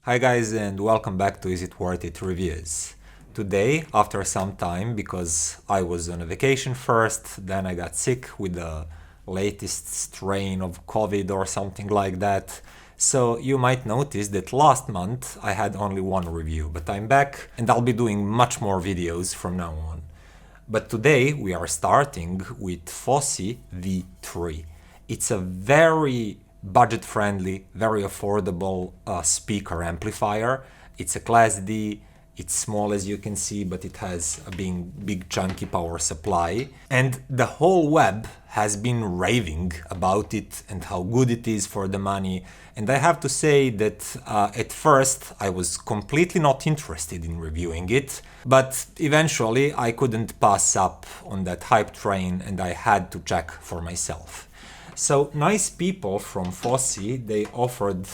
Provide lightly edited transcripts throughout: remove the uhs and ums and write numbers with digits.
Hi guys, and welcome back to Is It Worth It Reviews. Today, after some time, because I was on a vacation first, then I got sick with the latest strain of COVID or something like that. So you might notice that last month I had only one review, but I'm back and I'll be doing much more videos from now on. But today we are starting with Fosi V3. It's a very budget-friendly, very affordable speaker amplifier. It's a Class D, it's small as you can see, but it has a big chunky power supply. And the whole web has been raving about it and how good it is for the money. And I have to say that at first I was completely not interested in reviewing it, but eventually I couldn't pass up on that hype train and I had to check for myself. So nice people from Fosi, they offered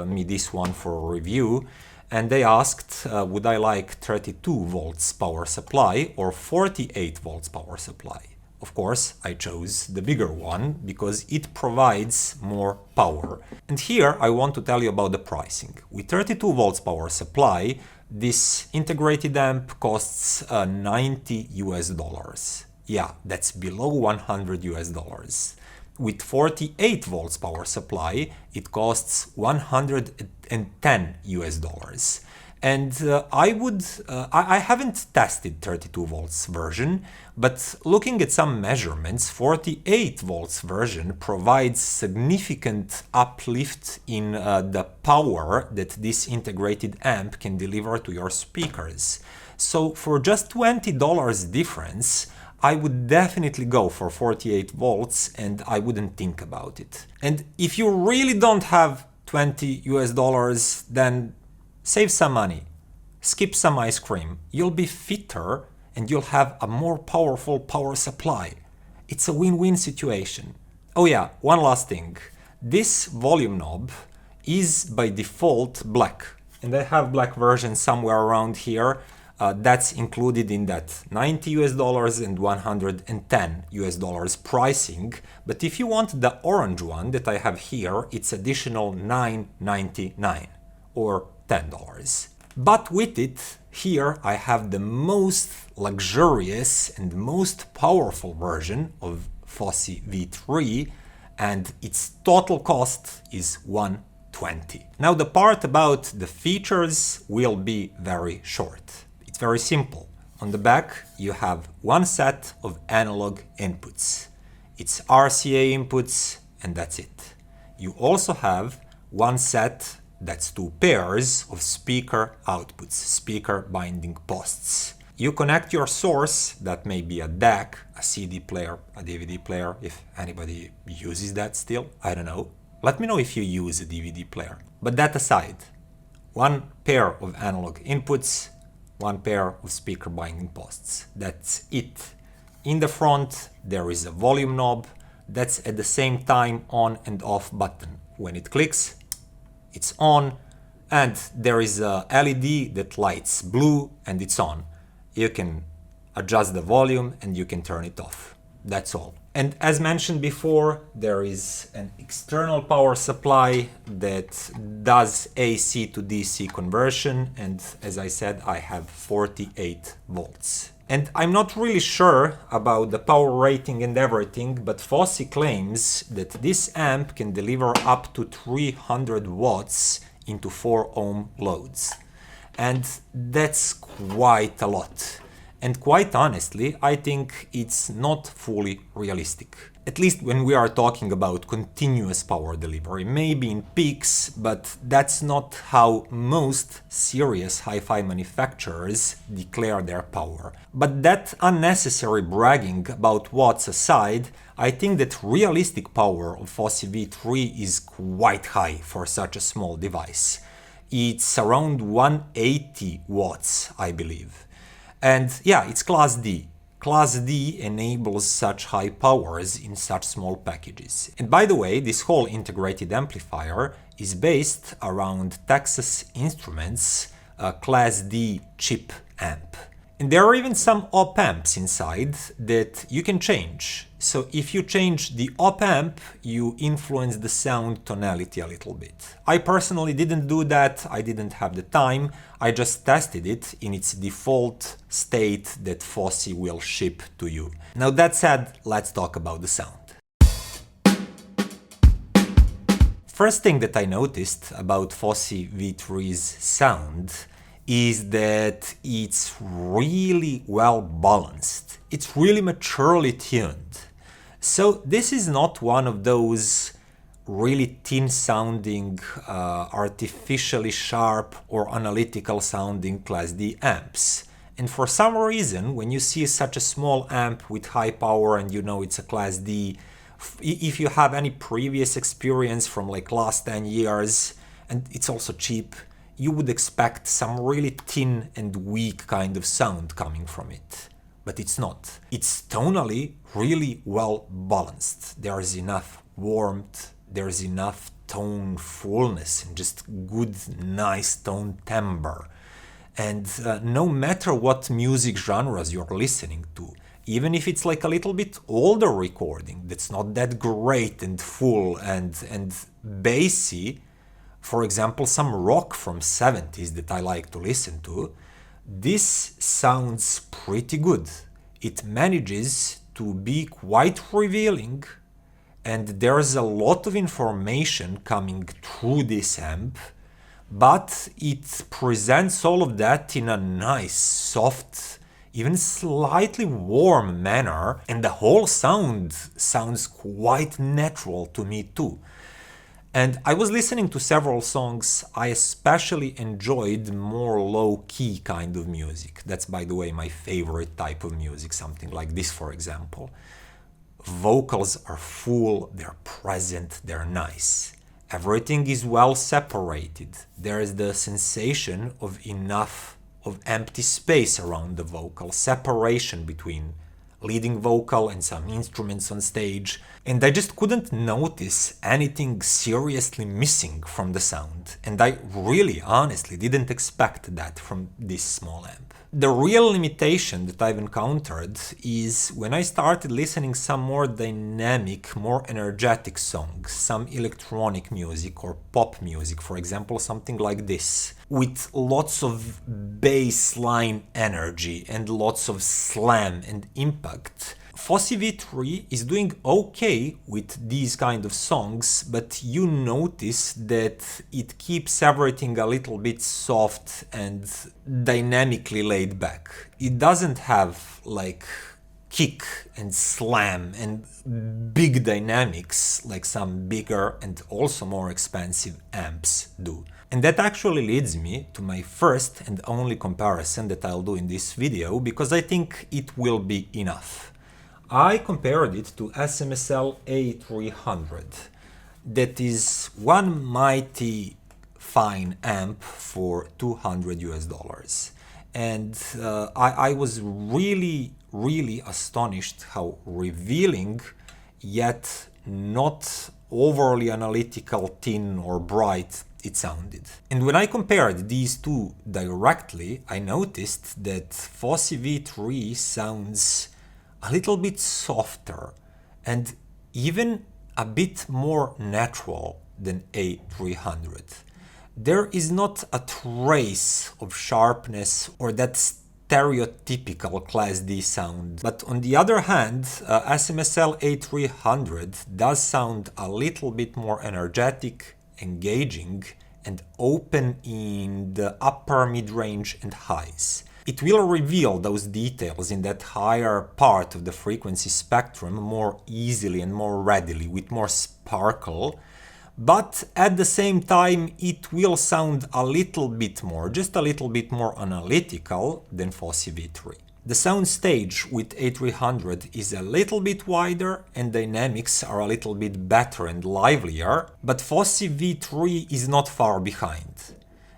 me this one for a review, and they asked would I like 32 volts power supply or 48 volts power supply. Of course, I chose the bigger one because it provides more power. And here I want to tell you about the pricing. With 32 volts power supply, this integrated amp costs $90 US. Yeah, that's below $100 US. With 48 volts power supply, it costs $110 US. And I haven't tested 32 volts version, but looking at some measurements, 48 volts version provides significant uplift in the power that this integrated amp can deliver to your speakers. So for just $20 difference, I would definitely go for 48 volts and I wouldn't think about it. And if you really don't have $20 US, then save some money. Skip some ice cream. You'll be fitter and you'll have a more powerful power supply. It's a win-win situation. Oh yeah, one last thing. This volume knob is by default black. And I have black version somewhere around here. That's included in that $90 US and $110 US pricing. But if you want the orange one that I have here, it's additional $9.99 or $10. But with it, here I have the most luxurious and most powerful version of Fosi V3, and its total cost is $120. Now the part about the features will be very short. It's very simple. On the back, you have one set of analog inputs. It's RCA inputs, and that's it. You also have one set, that's two pairs of speaker outputs, speaker binding posts. You connect your source, that may be a DAC, a CD player, a DVD player, if anybody uses that still, I don't know. Let me know if you use a DVD player. But that aside, one pair of analog inputs, one pair of speaker binding posts. That's it. In the front, there is a volume knob that's at the same time on and off button. When it clicks, it's on, and there is a LED that lights blue and it's on. You can adjust the volume and you can turn it off. That's all. And as mentioned before, there is an external power supply that does AC to DC conversion, and as I said, I have 48 volts. And I'm not really sure about the power rating and everything, but Fosi claims that this amp can deliver up to 300 watts into 4 ohm loads. And that's quite a lot. And quite honestly, I think it's not fully realistic. At least when we are talking about continuous power delivery, maybe in peaks, but that's not how most serious hi-fi manufacturers declare their power. But that unnecessary bragging about watts aside, I think that realistic power of Fosi V3 is quite high for such a small device. It's around 180 watts, I believe. And yeah, it's Class D. Class D enables such high powers in such small packages. And by the way, this whole integrated amplifier is based around Texas Instruments' Class D chip amp. And there are even some op amps inside that you can change. So if you change the op amp, you influence the sound tonality a little bit. I personally didn't do that, I didn't have the time, I just tested it in its default state that Fosi will ship to you. Now that said, let's talk about the sound. First thing that I noticed about Fosi V3's sound is that it's really well balanced. It's really maturely tuned. So this is not one of those really thin sounding, artificially sharp or analytical sounding Class D amps. And for some reason, when you see such a small amp with high power and you know it's a Class D, if you have any previous experience from like last 10 years, and it's also cheap, you would expect some really thin and weak kind of sound coming from it. But it's not. It's tonally really well balanced. There's enough warmth, there's enough tone fullness and just good, nice tone timbre. And no matter what music genres you're listening to, even if it's like a little bit older recording that's not that great and full and bassy, for example, some rock from 70s that I like to listen to, this sounds pretty good. It manages to be quite revealing, and there's a lot of information coming through this amp, but it presents all of that in a nice, soft, even slightly warm manner, and the whole sound sounds quite natural to me too. And I was listening to several songs. I especially enjoyed more low-key kind of music. That's, by the way, my favorite type of music, something like this, for example. Vocals are full, they're present, they're nice. Everything is well separated. There is the sensation of enough of empty space around the vocal, separation between leading vocal and some instruments on stage, and I just couldn't notice anything seriously missing from the sound, and I really honestly didn't expect that from this small amp. The real limitation that I've encountered is when I started listening some more dynamic, more energetic songs, some electronic music or pop music, for example, something like this, with lots of bass line energy and lots of slam and impact. Fosi V3 is doing okay with these kind of songs, but you notice that it keeps everything a little bit soft and dynamically laid back. It doesn't have like kick and slam and big dynamics like some bigger and also more expensive amps do. And that actually leads me to my first and only comparison that I'll do in this video, because I think it will be enough. I compared it to SMSL A300. That is one mighty fine amp for $200 US. And I was really astonished how revealing yet not overly analytical, thin or bright it sounded. And when I compared these two directly, I noticed that Fosi V3 sounds a little bit softer and even a bit more natural than A300. There is not a trace of sharpness or that stereotypical Class D sound. But on the other hand, SMSL A300 does sound a little bit more energetic, engaging, and open in the upper mid-range and highs. It will reveal those details in that higher part of the frequency spectrum more easily and more readily, with more sparkle, but at the same time it will sound a little bit more, just a little bit more analytical than Fosi V3. The sound stage with A300 is a little bit wider and dynamics are a little bit better and livelier, but Fosi V3 is not far behind.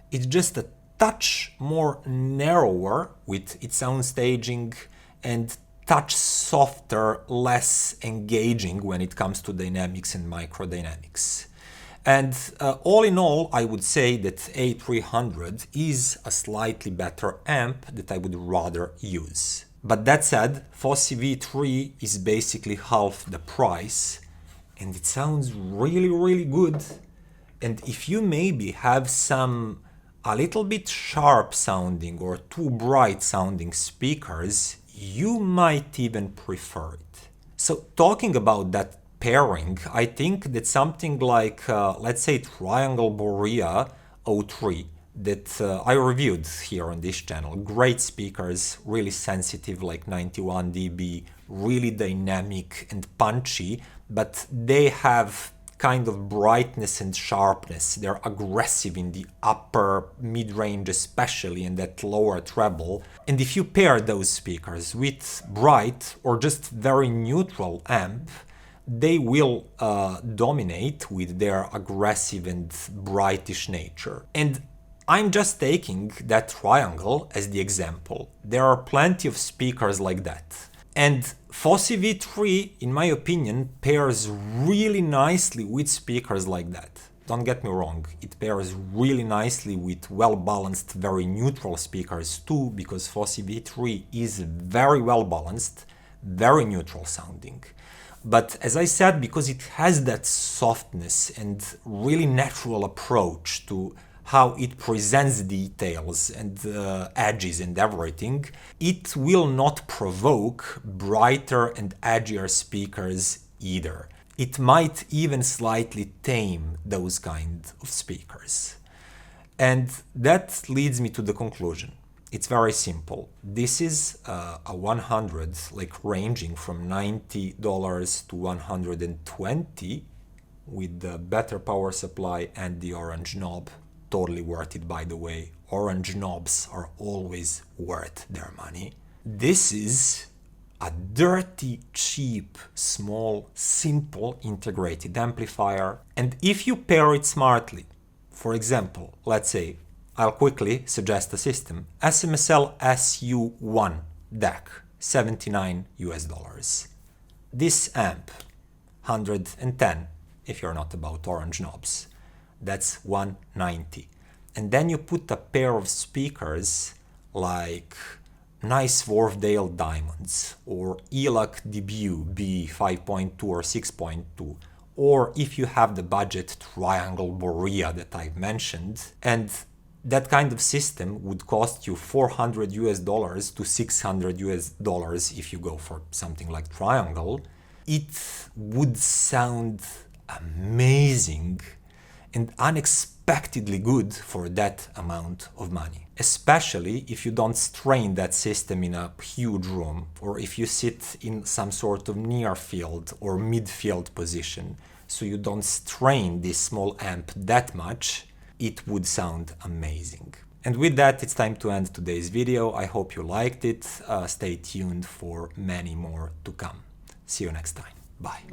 It's just a touch more narrower with its sound staging and touch softer, less engaging when it comes to dynamics and microdynamics. And all in all, I would say that A300 is a slightly better amp that I would rather use. But that said, Fosi V3 is basically half the price and it sounds really, really good. And if you maybe have some a little bit sharp sounding or too bright sounding speakers, you might even prefer it. So talking about that pairing, I think that something like, let's say, Triangle Borea O3 that I reviewed here on this channel. Great speakers, really sensitive, like 91 dB, really dynamic and punchy, but they have kind of brightness and sharpness. They're aggressive in the upper mid-range, especially in that lower treble. And if you pair those speakers with bright or just very neutral amp, they will dominate with their aggressive and brightish nature. And I'm just taking that triangle as the example. There are plenty of speakers like that. And Fosi V3, in my opinion, pairs really nicely with speakers like that. Don't get me wrong, it pairs really nicely with well-balanced, very neutral speakers too, because Fosi V3 is very well-balanced, very neutral sounding. But as I said, because it has that softness and really natural approach to how it presents details and edges and everything, it will not provoke brighter and edgier speakers either. It might even slightly tame those kind of speakers. And that leads me to the conclusion. It's very simple. This is a 100, like ranging from $90 to $120 with the better power supply and the orange knob. Totally worth it, by the way. Orange knobs are always worth their money. This is a dirty, cheap, small, simple integrated amplifier. And if you pair it smartly, for example, let's say, I'll quickly suggest a system, SMSL SU1 DAC, $79. This amp, 110, if you're not about orange knobs. That's 190. And then you put a pair of speakers like nice Wharfdale Diamonds or ELAC Debut B 5.2 or 6.2, or if you have the budget, Triangle Borea that I've mentioned, and that kind of system would cost you $400 to $600 if you go for something like Triangle. It would sound amazing and unexpectedly good for that amount of money. Especially if you don't strain that system in a huge room, or if you sit in some sort of near field or midfield position, so you don't strain this small amp that much, it would sound amazing. And with that, it's time to end today's video. I hope you liked it. Stay tuned for many more to come. See you next time. Bye.